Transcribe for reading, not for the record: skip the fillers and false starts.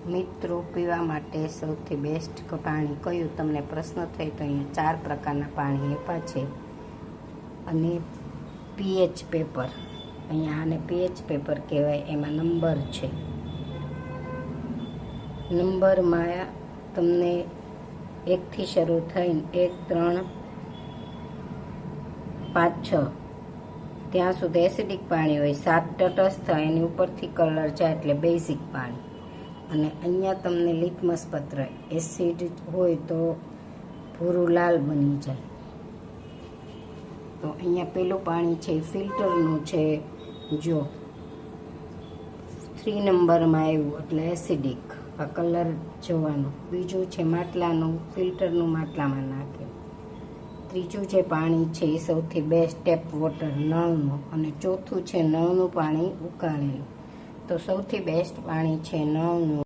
મિત્રો પીવા માટે સૌથી બેસ્ટ પાણી કયું તમને પ્રશ્ન થાય તો અહીંયા 4 પ્રકારના પાણી આપ્યા છે અને પીએચ પેપર અહીંયા આને પીએચ પેપર કહેવાય એમાં નંબર છે નંબરમાં તમને 1 થી શરૂ થઈને 1 3 5 6 ત્યાં સુધી એસિડિક પાણી હોય 7 તટસ્થ એની ઉપરથી કલર જાય એટલે બેઝિક પાણી અને અહીંયા તમને લિટમસ પત્ર એસિડ હોય તો ભૂરું લાલ બની જાય તો અહીંયા પેલું પાણી છે ફિલ્ટરનું છે જો 3 નંબરમાં આવ્યું એટલે એસિડિક આ કલર જોવાનો બીજું છે માટલાનું ફિલ્ટરનું માટલામાં નાખે ત્રીજું જે પાણી છે એ સૌથી બેસ્ટ ટેપ વોટર નળનું અને ચોથું છે નળનું પાણી ઉકાળેલું તો સૌથી બેસ્ટ પાણી છે નળનું